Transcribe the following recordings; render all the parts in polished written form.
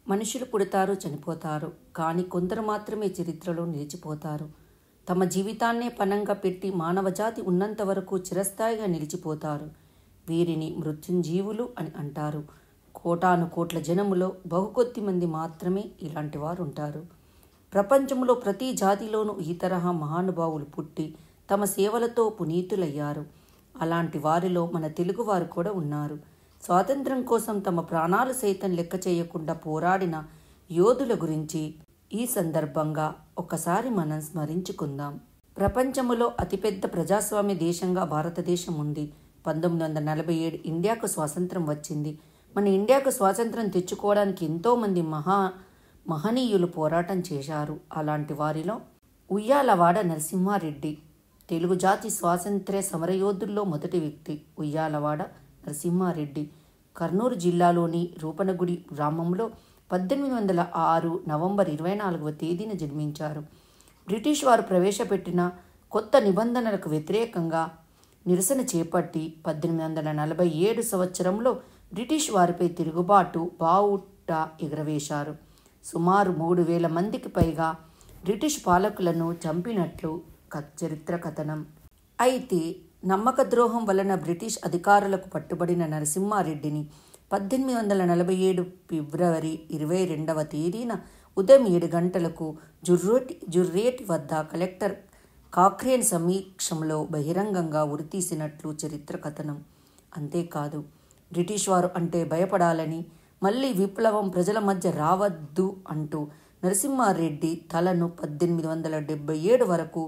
మనుషులు పుడతారు, చనిపోతారు. కానీ కొందరు మాత్రమే చరిత్రలో నిలిచిపోతారు. తమ జీవితాన్నే పణంగా పెట్టి మానవజాతి ఉన్నంత వరకు చిరస్థాయిగా నిలిచిపోతారు. వీరిని మృత్యుంజీవులు అని అంటారు. కోటాను కోట్ల జనములో బహుకొద్ది మంది మాత్రమే ఇలాంటి వారు ఉంటారు. ప్రపంచంలో ప్రతి జాతిలోనూ ఈ తరహా మహానుభావులు పుట్టి తమ సేవలతో పునీతులయ్యారు. అలాంటి వారిలో మన తెలుగువారు కూడా ఉన్నారు. స్వాతంత్ర్యం కోసం తమ ప్రాణాలు సైతం లెక్క చేయకుండా పోరాడిన యోధుల గురించి ఈ సందర్భంగా ఒకసారి మనం స్మరించుకుందాం. ప్రపంచములో అతిపెద్ద ప్రజాస్వామ్య దేశంగా భారతదేశం ఉంది. 1947 ఇండియాకు స్వాతంత్రం వచ్చింది. మన ఇండియాకు స్వాతంత్రం తెచ్చుకోవడానికి ఎంతోమంది మహనీయులు పోరాటం చేశారు. అలాంటి వారిలో ఉయ్యాలవాడ నరసింహారెడ్డి తెలుగు జాతి స్వాతంత్ర్య సమరయోధుల్లో మొదటి వ్యక్తి. ఉయ్యాలవాడ నరసింహారెడ్డి కర్నూలు జిల్లాలోని రూపనగుడి గ్రామంలో 1806 నవంబర్ 24వ తేదీన జన్మించారు. బ్రిటిష్ వారు ప్రవేశపెట్టిన కొత్త నిబంధనలకు వ్యతిరేకంగా నిరసన చేపట్టి 1847 సంవత్సరంలో బ్రిటిష్ వారిపై తిరుగుబాటు బావుట ఎగురవేశారు. సుమారు 3000 మందికి పైగా బ్రిటిష్ పాలకులను చంపినట్లు చరిత్ర కథనం. అయితే నమ్మక ద్రోహం వలన బ్రిటిష్ అధికారులకు పట్టుబడిన నరసింహారెడ్డిని 1847 ఫిబ్రవరి 22వ తేదీన ఉదయం 7 గంటలకు జుర్రేటి వద్ద కలెక్టర్ కాక్రేన్ సమీక్షంలో బహిరంగంగా ఉరితీసినట్లు చరిత్ర కథనం. అంతేకాదు, బ్రిటిష్ వారు అంటే భయపడాలని, మళ్ళీ విప్లవం ప్రజల మధ్య రావద్దు అంటూ నరసింహారెడ్డి తలను 1877 వరకు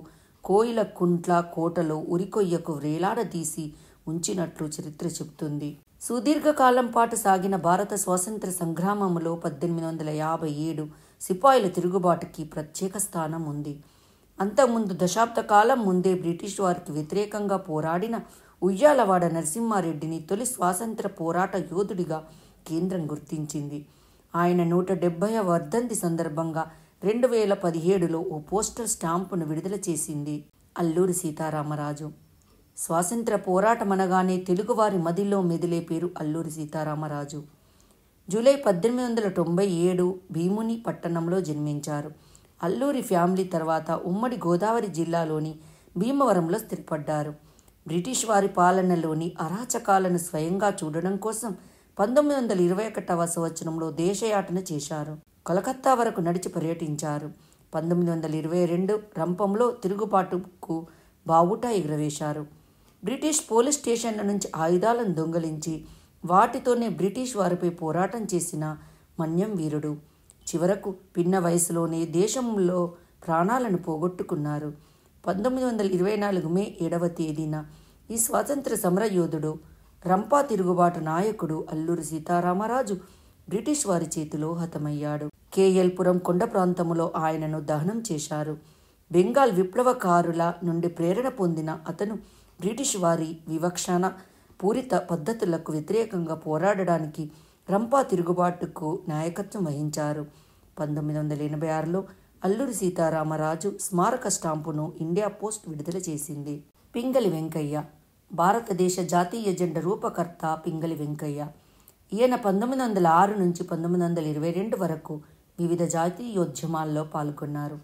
కోయిలకుంట్ల కోటలో ఉరికొయ్యకు వ్రేలాడదీసి ఉంచినట్లు చరిత్ర చెబుతుంది. సుదీర్ఘకాలం పాటు సాగిన భారత స్వాతంత్ర సంగ్రామంలో 1857 సిపాయిల తిరుగుబాటుకి ప్రత్యేక స్థానం ఉంది. అంతకుముందు దశాబ్ద కాలం ముందే బ్రిటిష్ వారికి వ్యతిరేకంగా పోరాడిన ఉయ్యాలవాడ నరసింహారెడ్డిని తొలి స్వాతంత్ర పోరాట యోధుడిగా కేంద్రం గుర్తించింది. ఆయన 170వ వర్ధంతి సందర్భంగా 2017లో ఓ పోస్టల్ స్టాంపును విడుదల చేసింది. అల్లూరి సీతారామరాజు. స్వాతంత్ర పోరాటం అనగానే తెలుగువారి మదిలో మెదిలే పేరు అల్లూరి సీతారామరాజు. జూలై 1897 భీముని పట్టణంలో జన్మించారు. అల్లూరి ఫ్యామిలీ తర్వాత ఉమ్మడి గోదావరి జిల్లాలోని భీమవరంలో స్థిరపడ్డారు. బ్రిటిష్ వారి పాలనలోని అరాచకాలను స్వయంగా చూడడం కోసం 1921వ సంవత్సరంలో దేశయాటన చేశారు. కలకత్తా వరకు నడిచి పర్యటించారు. 1922 రంపంలో తిరుగుబాటుకు బావుట ఎగురవేశారు. బ్రిటిష్ పోలీస్ స్టేషన్ల నుంచి ఆయుధాలను దొంగలించి వాటితోనే బ్రిటిష్ వారిపై పోరాటం చేసిన మన్యం వీరుడు. చివరకు పిన్న వయసులోనే దేశంలో ప్రాణాలను పోగొట్టుకున్నారు. 1924 మే 7వ తేదీన ఈ స్వాతంత్ర సమరయోధుడు, రంపా తిరుగుబాటు నాయకుడు అల్లూరి సీతారామరాజు బ్రిటిష్ వారి చేతిలో హతమయ్యాడు. కేఎల్పురం కొండ ప్రాంతంలో ఆయనను దహనం చేశారు. బెంగాల్ విప్లవకారుల నుండి ప్రేరణ పొందిన అతను బ్రిటిష్ వారి వివక్షణ పూరిత పద్ధతులకు వ్యతిరేకంగా పోరాడడానికి రంపా తిరుగుబాటుకు నాయకత్వం వహించారు. 1986లో అల్లూరి సీతారామరాజు స్మారక స్టాంపును ఇండియా పోస్ట్ విడుదల చేసింది. పింగళి వెంకయ్య. భారతదేశ జాతీయ జెండా రూపకర్త పింగళి వెంకయ్య. ఈయన 1906 నుంచి 1922 వరకు వివిధ జాతీయోద్యమాల్లో పాల్గొన్నారు.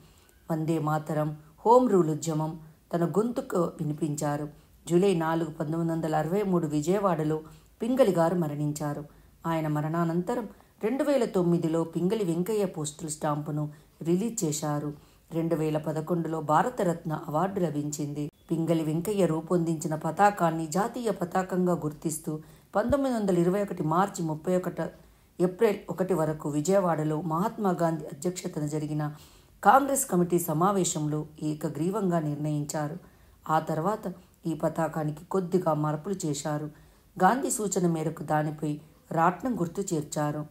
వందే మాతరం, హోం రూల్ ఉద్యమం తన గొంతుకు వినిపించారు. జూలై 4, 1963 విజయవాడలో పింగళి గారు మరణించారు. ఆయన మరణానంతరం 2009లో పింగళి వెంకయ్య పోస్టల్ స్టాంపును రిలీజ్ చేశారు. 2011లో భారతరత్న అవార్డు లభించింది. పింగళి వెంకయ్య రూపొందించిన పతాకాన్ని జాతీయ పతాకంగా గుర్తిస్తూ 1921 మార్చి 31 ఏప్రిల్ 1 వరకు విజయవాడలో మహాత్మాగాంధీ అధ్యక్షతన జరిగిన కాంగ్రెస్ కమిటీ సమావేశంలో ఏకగ్రీవంగా నిర్ణయించారు. ఆ తర్వాత ఈ పతాకానికి కొద్దిగా మార్పులు చేశారు. గాంధీ సూచన మేరకు దానిపై రాట్నం గుర్తు చేర్చారు.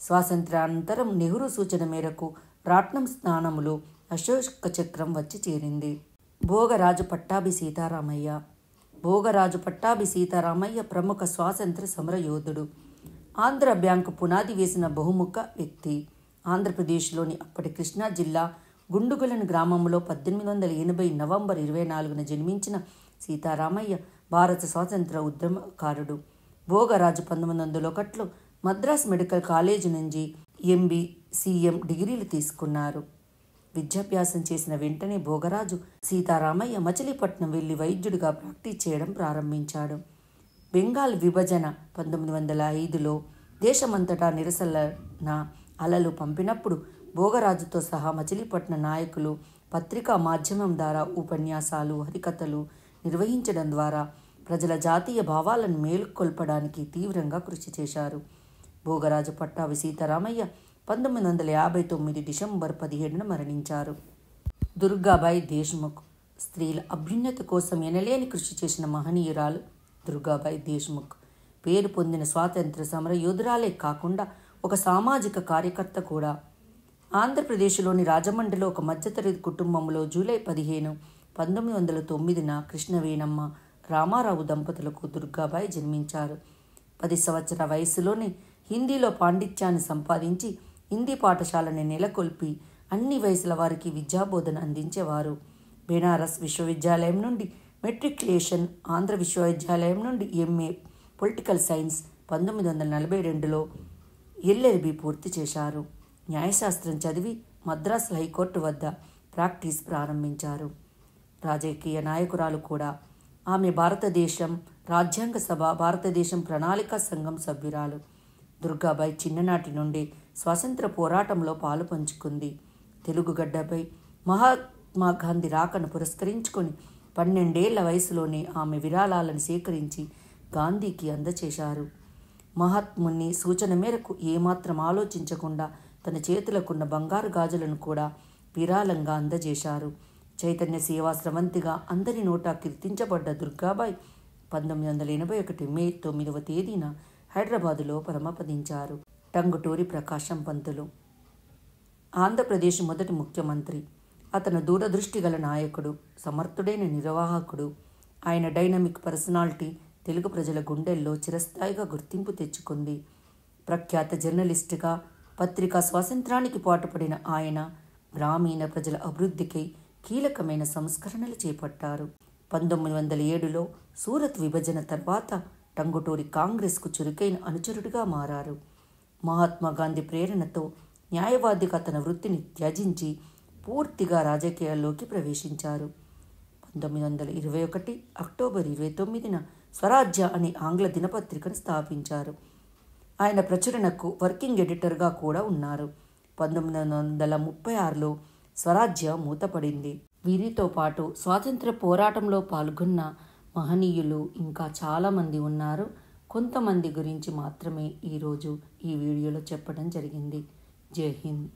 స్వాతంత్ర్యానంతరం నెహ్రూ సూచన మేరకు రాట్నం స్థానంలో అశోక చక్రం వచ్చి చేరింది. భోగరాజు పట్టాభి సీతారామయ్య. భోగరాజు పట్టాభి సీతారామయ్య ప్రముఖ స్వాతంత్ర సమరయోధుడు. ఆంధ్ర బ్యాంకు పునాది వేసిన బహుముఖ వ్యక్తి. ఆంధ్రప్రదేశ్లోని అప్పటి కృష్ణా జిల్లా గుండుగులన్ గ్రామంలో 1880 నవంబర్ 24న జన్మించిన సీతారామయ్య భారత స్వాతంత్ర ఉద్యమకారుడు. భోగరాజు 1901లో మద్రాస్ మెడికల్ కాలేజీ నుంచి ఎంబీ, సిఎం డిగ్రీలు తీసుకున్నారు. విద్యాభ్యాసం చేసిన వెంటనే భోగరాజు సీతారామయ్య మచిలీపట్నం వెళ్లి వైద్యుడిగా ప్రాక్టీస్ చేయడం ప్రారంభించాడు. బెంగాల్ విభజన 1905లో దేశమంతటా నిరసన అలలు పంపినప్పుడు భోగరాజుతో సహా మచిలీపట్నం నాయకులు పత్రికా మాధ్యమం ద్వారా ఉపన్యాసాలు, హరికథలు నిర్వహించడం ద్వారా ప్రజల జాతీయ భావాలను మేలుకొల్పడానికి తీవ్రంగా కృషి చేశారు. భోగరాజు పట్టాభి సీతారామయ్య 1959 డిసెంబర్ 17న మరణించారు. దుర్గాబాయి దేశ్ముఖ్ స్త్రీల అభ్యున్నత కోసం ఎనలేని కృషి చేసిన మహనీయురాలు దుర్గాబాయి దేశ్ముఖ్. పేరు పొందిన స్వాతంత్ర సమర యోధురాలే కాకుండా ఒక సామాజిక కార్యకర్త కూడా. ఆంధ్రప్రదేశ్లోని రాజమండ్రిలో ఒక మధ్యతరగతి కుటుంబంలో జూలై 15, 1909న కృష్ణవేణమ్మ, రామారావు దంపతులకు దుర్గాబాయి జన్మించారు. 10 సంవత్సరాల వయసులోనే హిందీలో పాండిత్యాన్ని సంపాదించి హిందీ పాఠశాలని నెలకొల్పి అన్ని వయసుల వారికి విద్యాబోధన అందించేవారు. బెనారస్ విశ్వవిద్యాలయం నుండి మెట్రికులేషన్, ఆంధ్ర విశ్వవిద్యాలయం నుండి ఎంఏ పొలిటికల్ సైన్స్, 1942లో ఎల్ఎల్బి పూర్తి చేశారు. న్యాయశాస్త్రం చదివి మద్రాస్ హైకోర్టు వద్ద ప్రాక్టీస్ ప్రారంభించారు. రాజకీయ నాయకురాలు కూడా. ఆమె భారతదేశం రాజ్యాంగ సభ, భారతదేశం ప్రణాళికా సంఘం సభ్యురాలు. దుర్గాబాయి చిన్ననాటి నుండి స్వాతంత్ర పోరాటంలో పాలు పంచుకుంది. తెలుగు గడ్డపై మహాత్మా గాంధీ రాకను పురస్కరించుకొని 12 ఏళ్ల వయసులోనే ఆమె విరాళాలను సేకరించి గాంధీకి అందచేశారు. మహాత్ముని సూచన మేరకు ఏమాత్రం ఆలోచించకుండా తన చేతులకున్న బంగారు గాజులను కూడా విరాళంగా అందజేశారు. చైతన్య సేవా స్రవంతిగా అందరి నోటా కీర్తించబడ్డ దుర్గాబాయి 1981 మే 9వ తేదీన హైదరాబాదులో పరమపదించారు. టంగుటూరి ప్రకాశం పంతులు ఆంధ్రప్రదేశ్ మొదటి ముఖ్యమంత్రి. అతను దూరదృష్టి గల నాయకుడు, సమర్థుడైన నిర్వాహకుడు. ఆయన డైనమిక్ పర్సనాలిటీ తెలుగు ప్రజల గుండెల్లో చిరస్థాయిగా గుర్తింపు తెచ్చుకుంది. ప్రఖ్యాత జర్నలిస్టుగా పత్రికా స్వాతంత్రానికి పాటుపడిన ఆయన గ్రామీణ ప్రజల అభివృద్ధికై కీలకమైన సంస్కరణలు చేపట్టారు. 1907లో సూరత్ విభజన తర్వాత టంగుటూరి కాంగ్రెస్కు చురుకైన అనుచరుడిగా మారారు. మహాత్మా గాంధీ ప్రేరణతో న్యాయవాదిగా తన వృత్తిని త్యజించి పూర్తిగా రాజకీయాల్లోకి ప్రవేశించారు. 1921 అక్టోబర్ 29న స్వరాజ్య అనే ఆంగ్ల దినపత్రికను స్థాపించారు. ఆయన ప్రచురణకు వర్కింగ్ ఎడిటర్గా కూడా ఉన్నారు. 1936లో స్వరాజ్య మూతపడింది. వీరితో పాటు స్వాతంత్ర పోరాటంలో పాల్గొన్న మహనీయులు ఇంకా చాలామంది ఉన్నారు. కొంతమంది గురించి మాత్రమే ఈరోజు ఈ వీడియోలో చెప్పడం జరిగింది. జై హింద్.